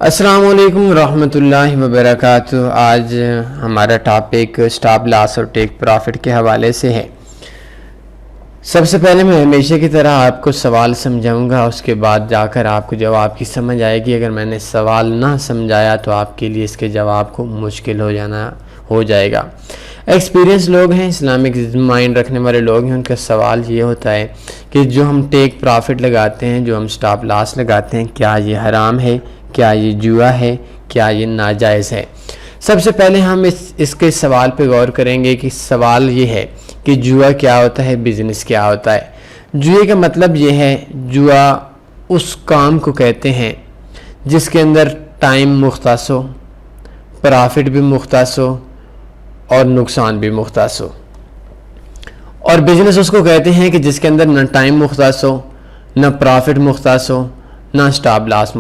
السلام علیکم ورحمۃ اللہ وبرکاتہ۔ آج ہمارا ٹاپک سٹاپ لاس اور ٹیک پروفٹ کے حوالے سے ہے۔ سب سے پہلے میں ہمیشہ کی طرح آپ کو سوال سمجھاؤں گا، اس کے بعد جا کر آپ کو جواب کی سمجھ آئے گی۔ اگر میں نے سوال نہ سمجھایا تو آپ کے لیے اس کے جواب کو مشکل ہو جائے گا۔ ایکسپیرینس لوگ ہیں، اسلامک مائنڈ رکھنے والے لوگ ہیں، ان کا سوال یہ ہوتا ہے کہ جو ہم ٹیک پروفٹ لگاتے ہیں، جو ہم سٹاپ لاس لگاتے ہیں، کیا یہ حرام ہے؟ کیا یہ جوا ہے؟ کیا یہ ناجائز ہے؟ سب سے پہلے ہم اس کے سوال پہ غور کریں گے کہ سوال یہ ہے کہ جوا کیا ہوتا ہے، بزنس کیا ہوتا ہے۔ جوئے کا مطلب یہ ہے، جوا اس کام کو کہتے ہیں جس کے اندر ٹائم مختص ہو، پرافٹ بھی مختص ہو اور نقصان بھی مختص ہو، اور بزنس اس کو کہتے ہیں کہ جس کے اندر نہ ٹائم مختص ہو، نہ پرافٹ مختص ہو، نہ سٹاپ لاس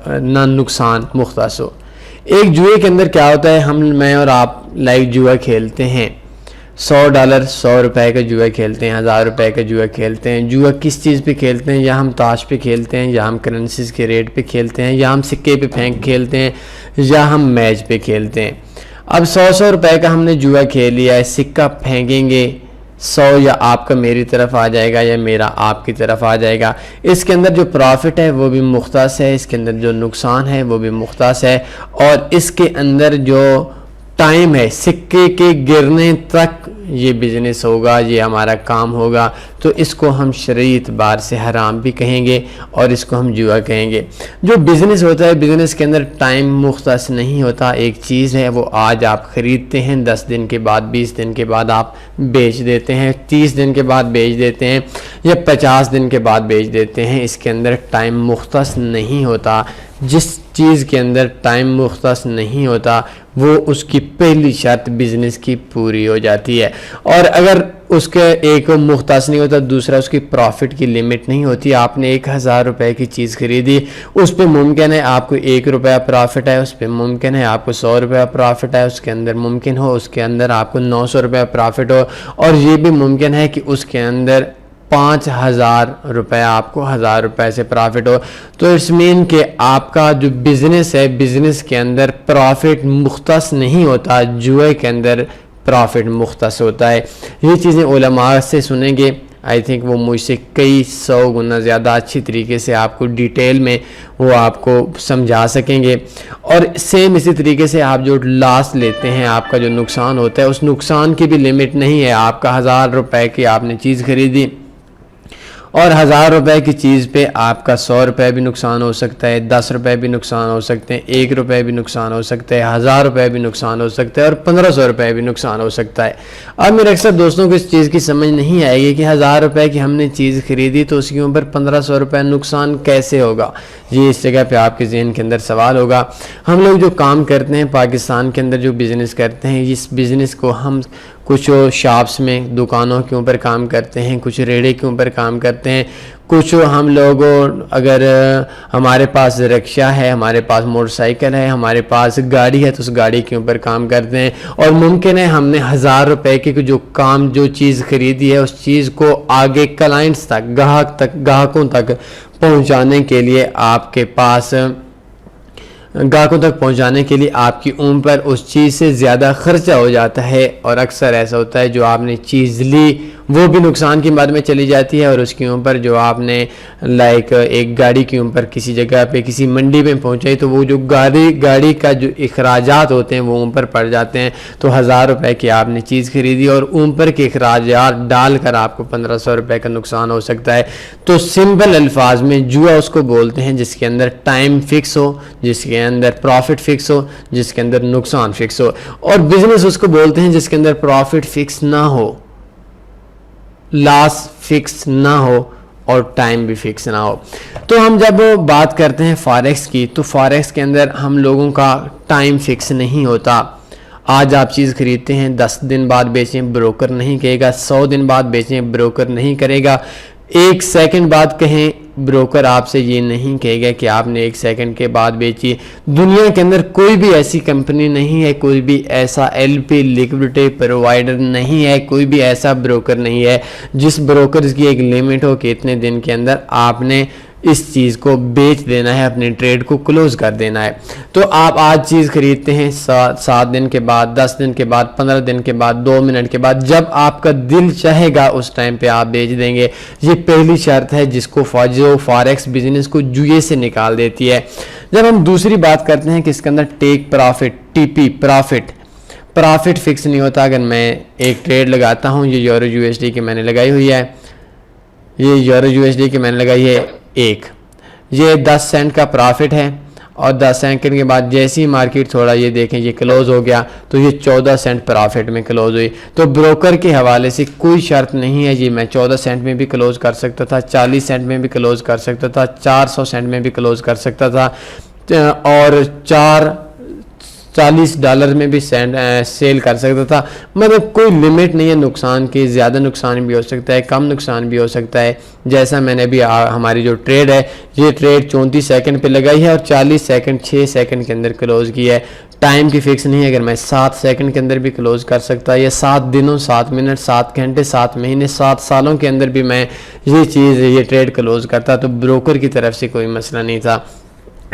نہ نقصان مختص ہو۔ ایک جوئے کے اندر کیا ہوتا ہے، میں اور آپ لائک جوا کھیلتے ہیں، $100 100 کا جوا کھیلتے ہیں، $1000 کا جوا کھیلتے ہیں۔ جوا کس چیز پہ کھیلتے ہیں؟ یا ہم تاش پہ کھیلتے ہیں، یا ہم کرنسیز کے ریٹ پہ کھیلتے ہیں، یا ہم سکے پہ پھینک کھیلتے ہیں، یا ہم میچ پہ کھیلتے ہیں۔ اب $100 کا ہم نے جوا کھیل لیا ہے، سکہ پھینکیں گے، 100 یا آپ کا میری طرف آ جائے گا یا میرا آپ کی طرف آ جائے گا۔ اس کے اندر جو پروفٹ ہے وہ بھی مختص ہے، اس کے اندر جو نقصان ہے وہ بھی مختص ہے، اور اس کے اندر جو ٹائم ہے سکے کے گرنے تک یہ بزنس ہوگا، یہ ہمارا کام ہوگا، تو اس کو ہم شرعی اعتبار سے حرام بھی کہیں گے اور اس کو ہم جوا کہیں گے۔ جو بزنس ہوتا ہے، بزنس کے اندر ٹائم مختص نہیں ہوتا۔ ایک چیز ہے، وہ آج آپ خریدتے ہیں، 10 دن کے بعد 20 دن کے بعد آپ بیچ دیتے ہیں، 30 دن کے بعد بیچ دیتے ہیں، یا 50 دن کے بعد بیچ دیتے ہیں۔ اس کے اندر ٹائم مختص نہیں ہوتا۔ جس چیز کے اندر ٹائم مختص نہیں ہوتا وہ اس کی پہلی شرط بزنس کی پوری ہو جاتی ہے، اور اگر اس کے ایک مختص نہیں ہوتا، دوسرا اس کی پروفٹ کی لمٹ نہیں ہوتی۔ آپ نے $1000 کی چیز خریدی، اس پہ ممکن ہے آپ کو $1 پروفٹ ہے، اس پہ ممکن ہے آپ کو $100 پروفٹ ہے، اس کے اندر ممکن ہو اس کے اندر آپ کو $900 پروفٹ ہو، اور یہ بھی ممکن ہے کہ اس کے اندر $5000 آپ کو $1000 سے پرافٹ ہو۔ تو اس مین کہ آپ کا جو بزنس ہے، بزنس کے اندر پرافٹ مختص نہیں ہوتا، جوئے کے اندر پرافٹ مختص ہوتا ہے۔ یہ چیزیں علماء سے سنیں گے، آئی تھنک وہ مجھ سے کئی 100 گنا زیادہ اچھی طریقے سے آپ کو ڈیٹیل میں وہ آپ کو سمجھا سکیں گے۔ اور سیم اسی طریقے سے آپ جو لاس لیتے ہیں، آپ کا جو نقصان ہوتا ہے، اس نقصان کی بھی لمٹ نہیں ہے۔ آپ کا $1000 کی آپ نے چیز خریدی، اور $1000 کی چیز پہ آپ کا $100 بھی نقصان ہو سکتا ہے، $10 بھی نقصان ہو سکتے ہیں، $1 بھی نقصان ہو سکتا ہے، $1000 بھی نقصان ہو سکتا ہے، اور $1500 بھی نقصان ہو سکتا ہے۔ اب میرے اکثر دوستوں کو اس چیز کی سمجھ نہیں آئے گی کہ $1000 کی ہم نے چیز خریدی تو اس کے اوپر $1500 نقصان کیسے ہوگا۔ یہ اس جگہ پہ آپ کے ذہن کے اندر سوال ہوگا۔ ہم لوگ جو کام کرتے ہیں پاکستان کے اندر، جو بزنس کرتے ہیں، اس بزنس کو ہم کچھ شاپس میں، دکانوں کے اوپر کام کرتے ہیں، کچھ ریڑے کے اوپر کام کرتے ہیں، کچھ ہم لوگ اگر ہمارے پاس رکشہ ہے، ہمارے پاس موٹر سائیکل ہے، ہمارے پاس گاڑی ہے تو اس گاڑی کے اوپر کام کرتے ہیں، اور ممکن ہے ہم نے $1000 کی جو چیز خریدی ہے اس چیز کو آگے کلائنٹس تک، گاہکوں تک پہنچانے کے لیے آپ کے پاس گاہکوں تک پہنچانے کے لیے آپ کی عمر پر اس چیز سے زیادہ خرچہ ہو جاتا ہے، اور اکثر ایسا ہوتا ہے جو آپ نے چیز لی وہ بھی نقصان کی بعد میں چلی جاتی ہے، اور اس کے اوپر جو آپ نے لائک ایک گاڑی کے اوپر کسی جگہ پہ کسی منڈی میں پہنچائی تو وہ جو گاڑی کا جو اخراجات ہوتے ہیں وہ اوپر پڑ جاتے ہیں۔ تو $1000 کی آپ نے چیز خریدی اور اوپر کے اخراجات ڈال کر آپ کو $1500 کا نقصان ہو سکتا ہے۔ تو سمپل الفاظ میں جوا اس کو بولتے ہیں جس کے اندر ٹائم فکس ہو، جس کے اندر پروفٹ فکس ہو، جس کے اندر نقصان فکس ہو، اور بزنس اس کو بولتے ہیں جس کے اندر پروفٹ فکس نہ ہو، لاس فکس نہ ہو، اور ٹائم بھی فکس نہ ہو۔ تو ہم جب بات کرتے ہیں فاریکس کی، تو فاریکس کے اندر ہم لوگوں کا ٹائم فکس نہیں ہوتا۔ آج آپ چیز خریدتے ہیں، 10 دن بعد بیچیں، بروکر نہیں کہے گا، 100 دن بعد بیچیں، بروکر نہیں کرے گا، 1 سیکنڈ بعد کہیں، بروکر آپ سے یہ نہیں کہے گا کہ آپ نے 1 سیکنڈ کے بعد بیچی۔ دنیا کے اندر کوئی بھی ایسی کمپنی نہیں ہے، کوئی بھی ایسا LP لیکوڈیٹی پرووائڈر نہیں ہے، کوئی بھی ایسا بروکر نہیں ہے جس بروکرز کی ایک لمٹ ہو کہ اتنے دن کے اندر آپ نے اس چیز کو بیچ دینا ہے، اپنے ٹریڈ کو کلوز کر دینا ہے۔ تو آپ آج چیز خریدتے ہیں، 7 دن کے بعد، 10 دن کے بعد، 15 دن کے بعد، 2 منٹ کے بعد، جب آپ کا دل چاہے گا اس ٹائم پہ آپ بیچ دیں گے۔ یہ پہلی شرط ہے جس کو جو فاریکس بزنس کو جوئے سے نکال دیتی ہے۔ جب ہم دوسری بات کرتے ہیں کہ اس کے اندر take profit, T P profit fix نہیں ہوتا۔ اگر میں ایک ٹریڈ لگاتا ہوں، یہ یورو یو ایس ڈی کی میں نے لگائی ہوئی ہے، یہ یورو یو ایس ڈی کی میں نے لگائی ہے ایک، یہ 10 سینٹ کا پرافٹ ہے، اور 10 سیکنڈ کے بعد جیسی مارکیٹ تھوڑا یہ دیکھیں یہ کلوز ہو گیا تو یہ 14 سینٹ پرافٹ میں کلوز ہوئی۔ تو بروکر کے حوالے سے کوئی شرط نہیں ہے، یہ میں 14 سینٹ میں بھی کلوز کر سکتا تھا، 40 سینٹ میں بھی کلوز کر سکتا تھا، 400 سینٹ میں بھی کلوز کر سکتا تھا، اور $40 میں بھی سیل کر سکتا تھا۔ مطلب کوئی لیمٹ نہیں ہے نقصان کی، زیادہ نقصان بھی ہو سکتا ہے، کم نقصان بھی ہو سکتا ہے۔ جیسا میں نے بھی ہماری جو ٹریڈ ہے، یہ ٹریڈ 34 سیکنڈ پہ لگائی ہے اور 40 سیکنڈ 6 سیکنڈ کے اندر کلوز کی ہے۔ ٹائم کی فکس نہیں ہے، اگر میں 7 سیکنڈ کے اندر بھی کلوز کر سکتا، یا 7 دنوں، 7 منٹ، 7 گھنٹے، 7 مہینے، 7 سالوں کے اندر بھی میں یہ ٹریڈ کلوز کرتا، تو بروکر کی طرف سے کوئی مسئلہ نہیں تھا۔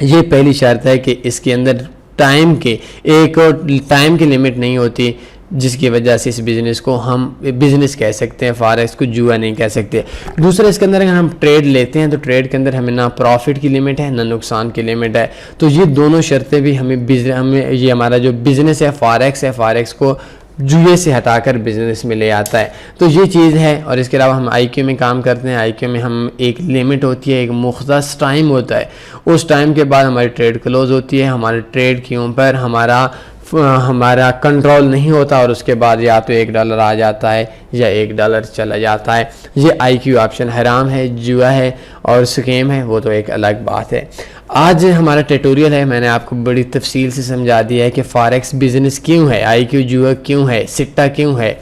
یہ پہلی شرط ہے کہ اس کے اندر ٹائم کی لمٹ نہیں ہوتی، جس کی وجہ سے اس بزنس کو ہم بزنس کہہ سکتے ہیں، فارکس کو جوا نہیں کہہ سکتے۔ دوسرا، اس کے اندر اگر ہم ٹریڈ لیتے ہیں تو ٹریڈ کے اندر ہمیں نہ پروفٹ کی لمٹ ہے نہ نقصان کی لمٹ ہے، تو یہ دونوں شرطیں بھی ہمیں یہ ہمارا جو بزنس ہے فارکس کو جوئے سے ہٹا کر بزنس میں لے آتا ہے، تو یہ چیز ہے۔ اور اس کے علاوہ ہم آئی کیو میں کام کرتے ہیں، آئی کیو میں ہم ایک لمٹ ہوتی ہے، ایک مختص ٹائم ہوتا ہے، اس ٹائم کے بعد ہماری ٹریڈ کلوز ہوتی ہے، ہمارے ٹریڈ کے اوپر ہمارا کنٹرول نہیں ہوتا، اور اس کے بعد یا تو $1 آ جاتا ہے یا $1 چلا جاتا ہے۔ یہ آئی کیو آپشن حرام ہے، جوا ہے اور سکیم ہے، وہ تو ایک الگ بات ہے۔ آج ہمارا ٹیٹوریل ہے، میں نے آپ کو بڑی تفصیل سے سمجھا دیا ہے کہ فارکس بزنس کیوں ہے، آئی کیو جوا کیوں ہے، سٹا کیوں ہے،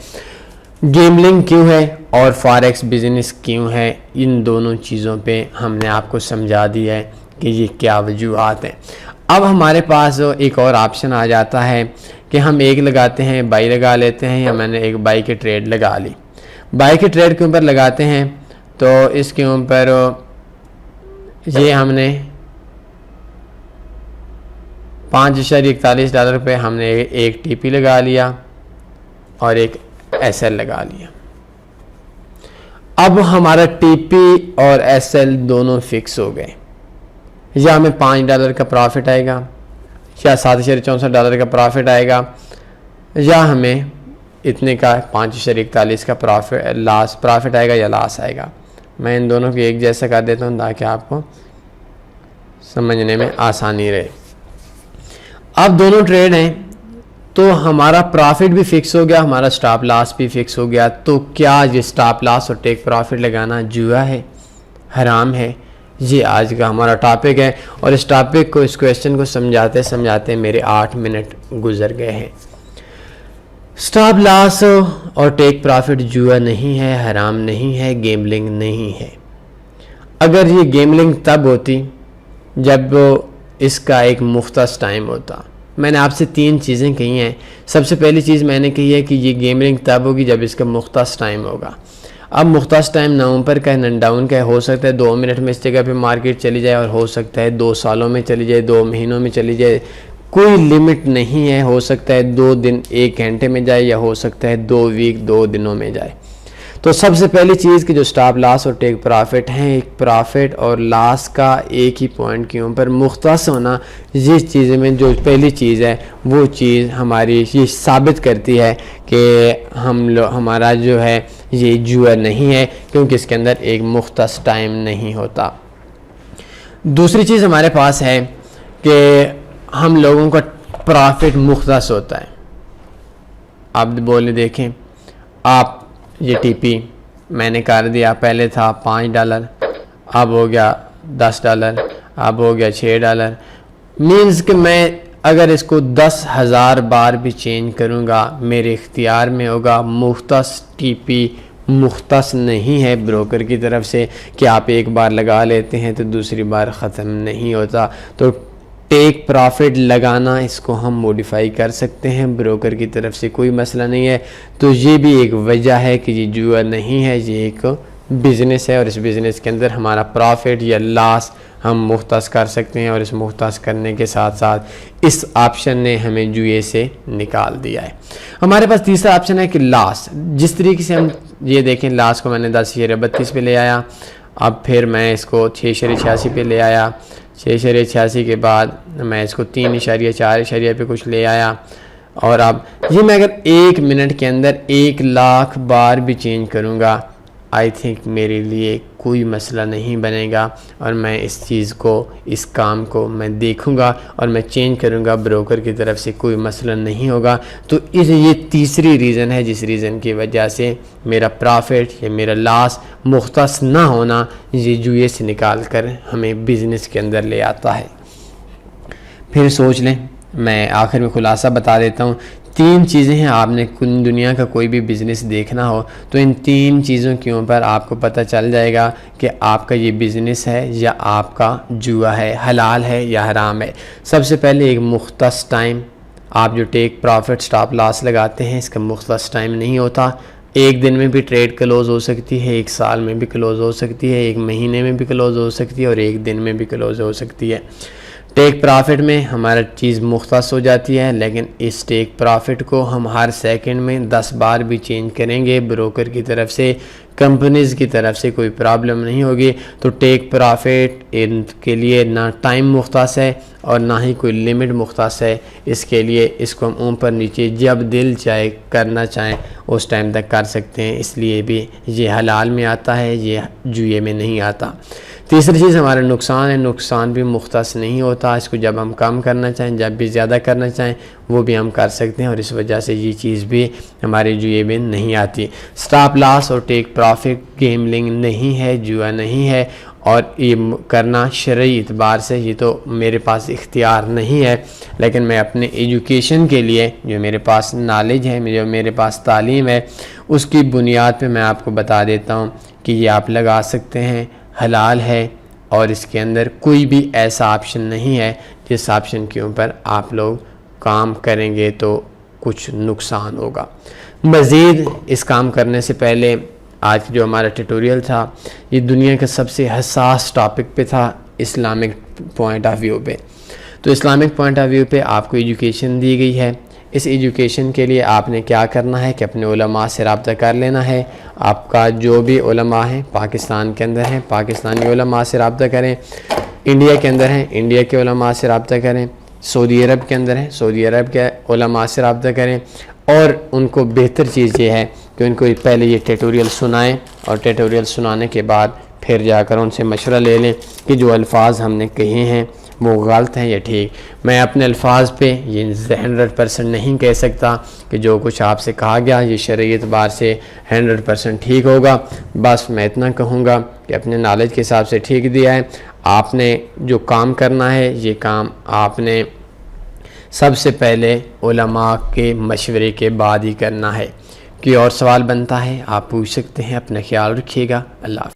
گیملنگ کیوں ہے، اور فارکس بزنس کیوں ہے۔ ان دونوں چیزوں پہ ہم نے آپ کو سمجھا دیا ہے کہ یہ کیا وجوہات ہیں۔ اب ہمارے پاس ایک اور آپشن آ جاتا ہے کہ ہم ایک لگاتے ہیں، بائی لگا لیتے ہیں، یا میں نے ایک بائی کی ٹریڈ لگا لی، بائی کے ٹریڈ کے اوپر لگاتے ہیں تو اس کے اوپر یہ ہم نے $5.41 پہ ہم نے ایک ٹی پی لگا لیا اور ایک ایس ایل لگا لیا۔ اب ہمارا ٹی پی اور ایس ایل دونوں فکس ہو گئے، یا ہمیں $5 کا پرافٹ آئے گا، یا $7.64 کا پرافٹ آئے گا، یا ہمیں اتنے کا $5.41 کا پرافٹ آئے گا یا لاس آئے گا۔ میں ان دونوں کو ایک جیسا کر دیتا ہوں تاکہ آپ کو سمجھنے میں آسانی رہے۔ اب دونوں ٹریڈ ہیں تو ہمارا پرافٹ بھی فکس ہو گیا، ہمارا سٹاپ لاس بھی فکس ہو گیا، تو کیا یہ سٹاپ لاس اور ٹیک پرافٹ لگانا جوا ہے، حرام ہے؟ یہ آج کا ہمارا ٹاپک ہے، اور اس ٹاپک کو، اس کویسچن کو سمجھاتے میرے 8 منٹ گزر گئے ہیں۔ سٹاپ لاس اور ٹیک پرافٹ جوا نہیں ہے، حرام نہیں ہے، گیملنگ نہیں ہے۔ اگر یہ گیملنگ تب ہوتی جب اس کا ایک مختص ٹائم ہوتا۔ میں نے آپ سے 3 چیزیں کہی ہیں۔ سب سے پہلی چیز میں نے کہی ہے کہ یہ گیملنگ تب ہوگی جب اس کا مختص ٹائم ہوگا۔ اب مختص ٹائم نہ اوپر کا ہے نہ ڈاؤن کا ہے، ہو سکتا ہے 2 منٹ میں اس جگہ پہ مارکیٹ چلی جائے، اور ہو سکتا ہے 2 سالوں میں چلی جائے، 2 مہینوں میں چلی جائے، کوئی لمٹ نہیں ہے۔ ہو سکتا ہے 2 دن 1 گھنٹے میں جائے، یا ہو سکتا ہے 2 ویک 2 دنوں میں جائے۔ تو سب سے پہلی چیز کہ جو سٹاپ لاس اور ٹیک پرافٹ ہیں، ایک پرافٹ اور لاس کا ایک ہی پوائنٹ کے اوپر مختص ہونا، یہ چیزیں میں جو پہلی چیز ہے وہ چیز ہماری یہ ثابت کرتی ہے کہ ہمارا جو ہے یہ جوا نہیں ہے، کیونکہ اس کے اندر ایک مختص ٹائم نہیں ہوتا۔ دوسری چیز ہمارے پاس ہے کہ ہم لوگوں کا پرافٹ مختص ہوتا ہے۔ آپ بولے دیکھیں، آپ یہ ٹی پی میں نے کر دیا، پہلے تھا $5، اب ہو گیا $10، اب ہو گیا $6۔ مینز کہ میں اگر اس کو 10,000 بار بھی چینج کروں گا میرے اختیار میں ہوگا۔ مختص ٹی پی مختص نہیں ہے بروکر کی طرف سے کہ آپ ایک بار لگا لیتے ہیں تو دوسری بار ختم نہیں ہوتا۔ تو ٹیک پرافٹ لگانا اس کو ہم موڈیفائی کر سکتے ہیں، بروکر کی طرف سے کوئی مسئلہ نہیں ہے۔ تو یہ بھی ایک وجہ ہے کہ یہ جوا نہیں ہے، یہ ایک بزنس ہے اور اس بزنس کے اندر ہمارا پروفٹ یا لاس ہم مختص کر سکتے ہیں، اور اس مختص کرنے کے ساتھ ساتھ اس آپشن نے ہمیں جوئے سے نکال دیا ہے۔ ہمارے پاس تیسرا آپشن ہے کہ لاس، جس طریقے سے ہم یہ دیکھیں لاس کو میں نے 10.32 پہ لے آیا، اب پھر میں اس کو 6.86 پہ لے آیا، 6.86 کے بعد میں اس کو 3.4 پہ کچھ لے آیا، اور اب یہ میں اگر 1 منٹ کے اندر 1,00,000 بار بھی چینج کروں گا، آئی تھنک میرے لیے کوئی مسئلہ نہیں بنے گا، اور میں اس چیز کو، اس کام کو میں دیکھوں گا اور میں چینج کروں گا، بروکر کی طرف سے کوئی مسئلہ نہیں ہوگا۔ تو یہ تیسری ریزن ہے جس ریزن کی وجہ سے میرا پروفٹ یا میرا لاس مختص نہ ہونا یہ جوئے سے نکال کر ہمیں بزنس کے اندر لے آتا ہے۔ پھر سوچ لیں، میں آخر میں خلاصہ بتا دیتا ہوں، 3 چیزیں ہیں، آپ نے دنیا کا کوئی بھی بزنس دیکھنا ہو تو ان 3 چیزوں کے اوپر آپ کو پتہ چل جائے گا کہ آپ کا یہ بزنس ہے یا آپ کا جوا ہے، حلال ہے یا حرام ہے۔ سب سے پہلے ایک مختص ٹائم، آپ جو ٹیک پروفٹ سٹاپ لاس لگاتے ہیں اس کا مختص ٹائم نہیں ہوتا، 1 دن میں بھی ٹریڈ کلوز ہو سکتی ہے، 1 سال میں بھی کلوز ہو سکتی ہے، 1 مہینے میں بھی کلوز ہو سکتی ہے، اور 1 دن میں بھی کلوز ہو سکتی ہے۔ ٹیک پرافٹ میں ہمارا چیز مختص ہو جاتی ہے، لیکن اس ٹیک پرافٹ کو ہم ہر سیکنڈ میں 10 بار بھی چینج کریں گے، بروکر کی طرف سے، کمپنیز کی طرف سے کوئی پرابلم نہیں ہوگی۔ تو ٹیک پرافٹ ان کے لیے نہ ٹائم مختص ہے اور نہ ہی کوئی لمٹ مختص ہے، اس کے لیے اس کو ہم اوپر نیچے جب دل چاہے کرنا چاہیں اس ٹائم تک کر سکتے ہیں، اس لیے بھی یہ حلال میں آتا ہے، یہ جوئے میں نہیں آتا۔ تیسری چیز ہمارا نقصان ہے، نقصان بھی مختص نہیں ہوتا، اس کو جب ہم کم کرنا چاہیں، جب بھی زیادہ کرنا چاہیں وہ بھی ہم کر سکتے ہیں، اور اس وجہ سے یہ چیز بھی ہمارے جوئے میں نہیں آتی۔ سٹاپ لاس اور ٹیک پرافٹ گیملنگ نہیں ہے، جوا نہیں ہے، اور یہ کرنا شرعی اعتبار سے یہ تو میرے پاس اختیار نہیں ہے، لیکن میں اپنے ایجوکیشن کے لیے جو میرے پاس نالج ہے، جو میرے پاس تعلیم ہے، اس کی بنیاد پہ میں آپ کو بتا دیتا ہوں کہ یہ آپ لگا سکتے ہیں، حلال ہے، اور اس کے اندر کوئی بھی ایسا آپشن نہیں ہے جس آپشن کے اوپر آپ لوگ کام کریں گے تو کچھ نقصان ہوگا۔ مزید اس کام کرنے سے پہلے آج جو ہمارا ٹیٹوریل تھا یہ دنیا کا سب سے حساس ٹاپک پہ تھا، اسلامک پوائنٹ آف ویو پہ۔ تو اسلامک پوائنٹ آف ویو پہ آپ کو ایجوکیشن دی گئی ہے، اس ایجوکیشن کے لیے آپ نے کیا کرنا ہے کہ اپنے علماء سے رابطہ کر لینا ہے، آپ کا جو بھی علماء ہیں پاکستان کے اندر ہیں پاکستانی علماء سے رابطہ کریں، انڈیا کے اندر ہیں انڈیا کے علماء سے رابطہ کریں، سعودی عرب کے اندر ہیں سعودی عرب کے علماء سے رابطہ کریں، اور ان کو بہتر چیز یہ ہے کہ ان کو پہلے یہ ٹیٹوریل سنائیں، اور ٹیٹوریل سنانے کے بعد پھر جا کر ان سے مشورہ لے لیں کہ جو الفاظ ہم نے کہے ہیں وہ غلط ہیں یا ٹھیک۔ میں اپنے الفاظ پہ یہ 100% نہیں کہہ سکتا کہ جو کچھ آپ سے کہا گیا یہ شرعی اعتبار سے 100% ٹھیک ہوگا، بس میں اتنا کہوں گا کہ اپنے نالج کے حساب سے ٹھیک دیا ہے۔ آپ نے جو کام کرنا ہے یہ کام آپ نے سب سے پہلے علماء کے مشورے کے بعد ہی کرنا ہے۔ کوئی اور سوال بنتا ہے آپ پوچھ سکتے ہیں، اپنا خیال رکھیے گا، اللہ حافظ۔